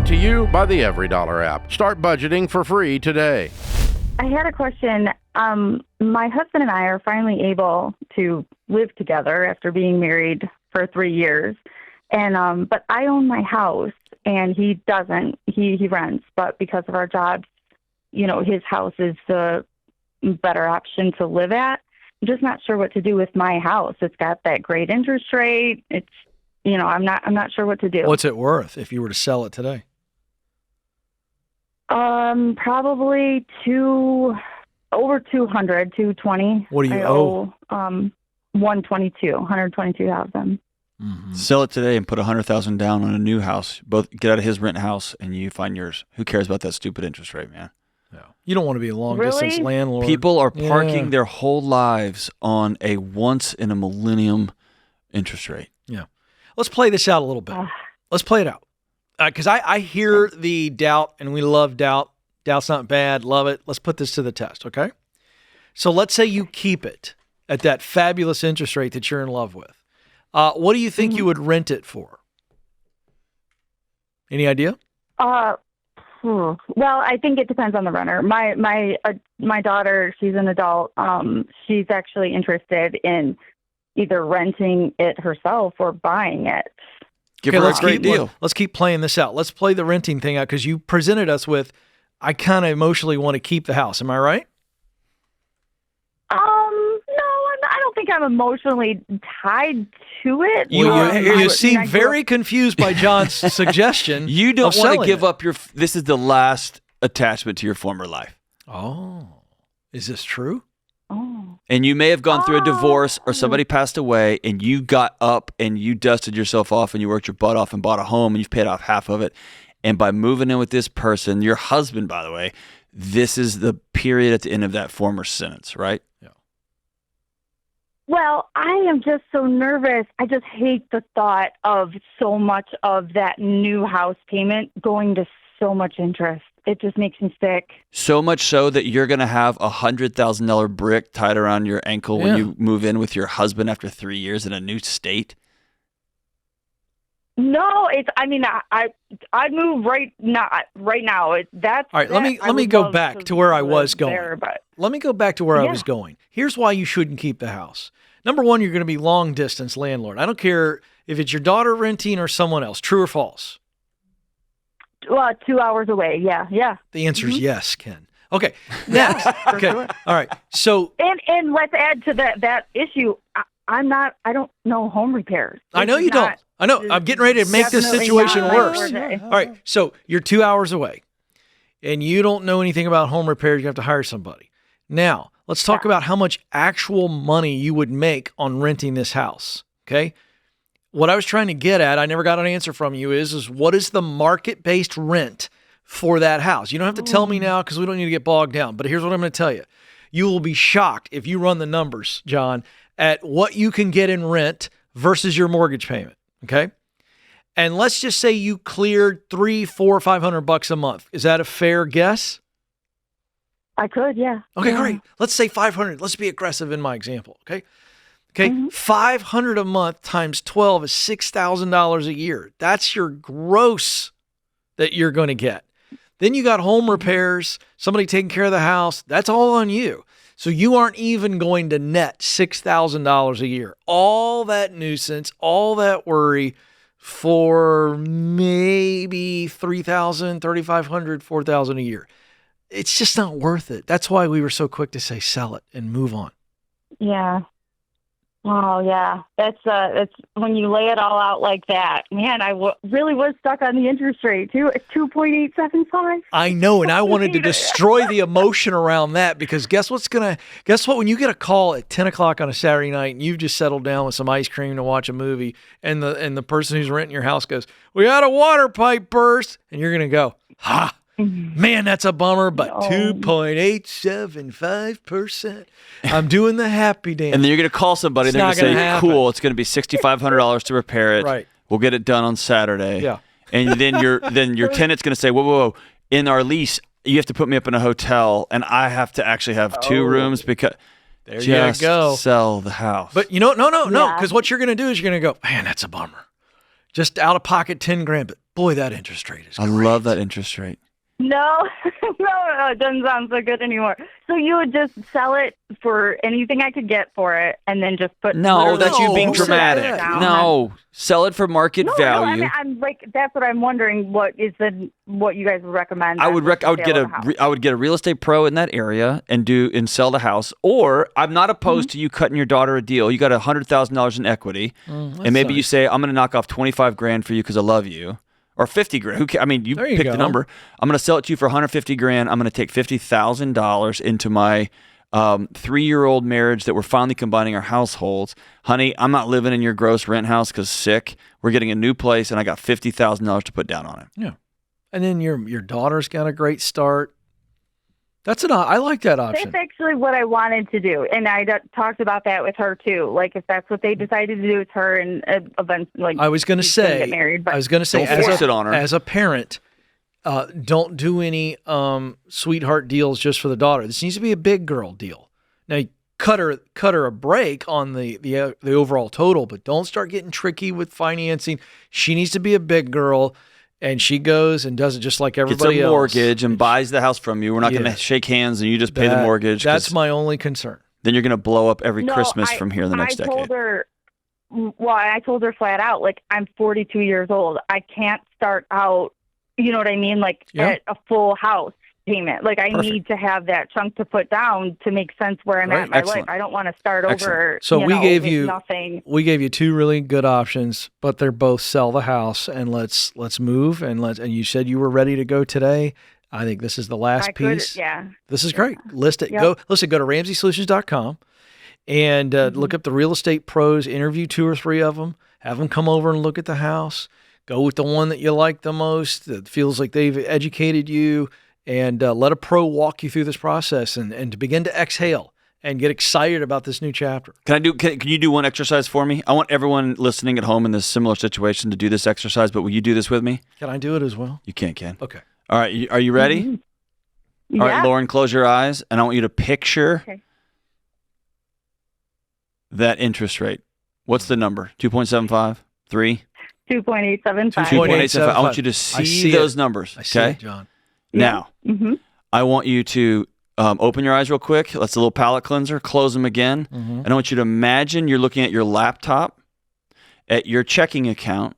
Brought to you by the Every Dollar app. Start budgeting for free today. I had a question. My husband and I are finally able to live together after being married for 3 years. And but I own my house and he doesn't. He rents, but because of our jobs, his house is the better option to live at. I'm just not sure what to do with my house. It's got that great interest rate. It's I'm not sure what to do. What's it worth if you were to sell it today? Probably over 200, 220. What do you owe? 122,000. Mm-hmm. Sell it today and put 100,000 down on a new house. Both get out of his rent house and you find yours. Who cares about that stupid interest rate, man? No. You don't want to be a long-distance landlord. People are parking their whole lives on a once-in-a-millennium interest rate. Yeah. Let's play this out a little bit. Let's play it out. Because I hear the doubt, and we love doubt. Doubt's not bad. Love it. Let's put this to the test, okay? So let's say you keep it at that fabulous interest rate that you're in love with. What do you think you would rent it for? Any idea? Well, I think it depends on the renter. My daughter, she's an adult. She's actually interested in either renting it herself or buying it. Give her a great deal. Let's keep playing this out. Let's play the renting thing out because you presented us with, I kind of emotionally want to keep the house. Am I right? No, I don't think I'm emotionally tied to it. You seem very confused by John's suggestion. You don't want to give up this is the last attachment to your former life. Oh, is this true? Oh. And you may have gone through a divorce or somebody passed away and you got up and you dusted yourself off and you worked your butt off and bought a home and you've paid off half of it. And by moving in with this person, your husband, by the way, this is the period at the end of that former sentence, right? Yeah. Well, I am just so nervous. I just hate the thought of so much of that new house payment going to so much interest. It just makes me sick. So much so that you're going to have a $100,000 brick tied around your ankle when you move in with your husband after 3 years in a new state? No, I'd move right now. That's all right. Let me go back to where I was going. Let me go back to where I was going. Here's why you shouldn't keep the house. Number one, you're going to be long distance landlord. I don't care if it's your daughter renting or someone else. True or false? 2 hours away. Yeah. The answer is yes, Ken. Okay. Next. Okay. Sure. All right. So and let's add to that issue. I don't know home repairs. I know you don't. I know. I'm getting ready to make this situation worse. All right. So you're 2 hours away and you don't know anything about home repairs. You have to hire somebody. Now, let's talk about how much actual money you would make on renting this house. Okay. What I was trying to get at, I never got an answer from you, is what is the market-based rent for that house? You don't have to tell me now because we don't need to get bogged down. But here's what I'm going to tell you. You will be shocked if you run the numbers, John, at what you can get in rent versus your mortgage payment. Okay. And let's just say you cleared $300, $400, $500 a month. Is that a fair guess? I could, yeah. Okay, great. Let's say 500. Let's be aggressive in my example. Okay. 500 a month times 12 is $6,000 a year. That's your gross that you're going to get. Then you got home repairs, somebody taking care of the house. That's all on you. So you aren't even going to net $6,000 a year. All that nuisance, all that worry for maybe $3,000, $3,500, $4,000 a year. It's just not worth it. That's why we were so quick to say sell it and move on. Yeah. Oh, yeah. That's when you lay it all out like that. Man, I really was stuck on the interest rate, too. It's 2.875. I know, and I wanted to destroy the emotion around that because guess what? When you get a call at 10 o'clock on a Saturday night and you've just settled down with some ice cream to watch a movie and the person who's renting your house goes, "We had a water pipe burst," and you're going to go, "Ha! Man, that's a bummer, but 2.875%. I'm doing the happy dance." And then you're going to call somebody and they're going to say, "Cool, it's going to be $6,500 to repair it. Right. We'll get it done on Saturday." Yeah. And then your tenant's going to say, whoa. In our lease, you have to put me up in a hotel and I have to actually have 2 rooms because there you go. Sell the house. But no. Because what you're going to do is you're going to go, "Man, that's a bummer. Just out of pocket $10,000, but Boy, that interest rate is I great. love that interest rate. No, no, it doesn't sound so good anymore. So you would just sell it for anything I could get for it, and then just put. No, that's you being don't say dramatic. that. No, sell it for market No, value. I mean, I'm like, that's what I'm wondering. What you guys would recommend? I would get a real estate pro in that area and sell the house. Or I'm not opposed to you cutting your daughter a deal. You got $100,000 in equity, and maybe you say, I'm going to knock off 25 grand for you because I love you. Or 50 grand. Who cares? I mean, you pick the number. I'm going to sell it to you for 150 grand. I'm going to take $50,000 into my 3-year-old marriage that we're finally combining our households. Honey, I'm not living in your gross rent house because sick. We're getting a new place, and I got $50,000 to put down on it. Yeah. And then your daughter's got a great start. I like that option. That's actually what I wanted to do, and I talked about that with her too. Like, if that's what they decided to do with her, and eventually, like, I was going to say, get married, but Don't force it on her. As a parent, don't do any sweetheart deals just for the daughter. This needs to be a big girl deal. Now, cut her a break on the overall total, but don't start getting tricky with financing. She needs to be a big girl. And she goes and does it just like everybody Gets a else. mortgage and buys the house from you. We're not going to shake hands and you just pay the mortgage. That's my only concern. Then you're going to blow up every Christmas from here the next decade. I told her flat out, like, I'm 42 years old. I can't start out, you know what I mean, like at a full house payment. Like, I need to have that chunk to put down to make sense where I'm at in my life. I don't want to start over. So we gave you nothing. We gave you two really good options, but they're both sell the house and let's move and you said you were ready to go today. I think this is the last piece. This is great. List it. Yep. Go to RamseySolutions.com and look up the real estate pros, interview 2 or 3 of them, have them come over and look at the house. Go with the one that you like the most, that feels like they've educated you. And let a pro walk you through this process and to begin to exhale and get excited about this new chapter. Can you do one exercise for me? I want everyone listening at home in this similar situation to do this exercise, but will you do this with me? Can I do it as well? You can, Ken. Okay. All right. Are you ready? Mm-hmm. All right, Lauren, close your eyes, and I want you to picture that interest rate. What's the number? 2.75? 3? 2.875. 2.875. I want you to see those numbers. I see it, John. Now, I want you to open your eyes real quick. That's a little palate cleanser. Close them again. And I want you to imagine you're looking at your laptop, at your checking account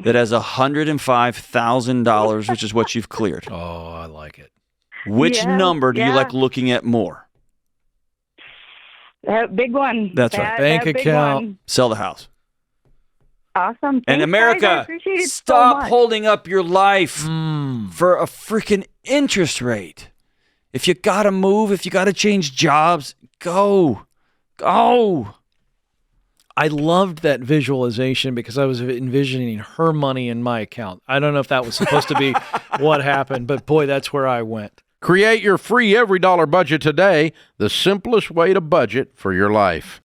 that has $105,000, which is what you've cleared. Oh, I like it. Which number do you like looking at more? That big one. That's right. Bank account. Sell the house. Awesome. And America, stop holding up your life for a freaking interest rate. If you got to move, if you got to change jobs, go. Go. I loved that visualization because I was envisioning her money in my account. I don't know if that was supposed to be what happened, but boy, that's where I went. Create your free every dollar budget today, the simplest way to budget for your life.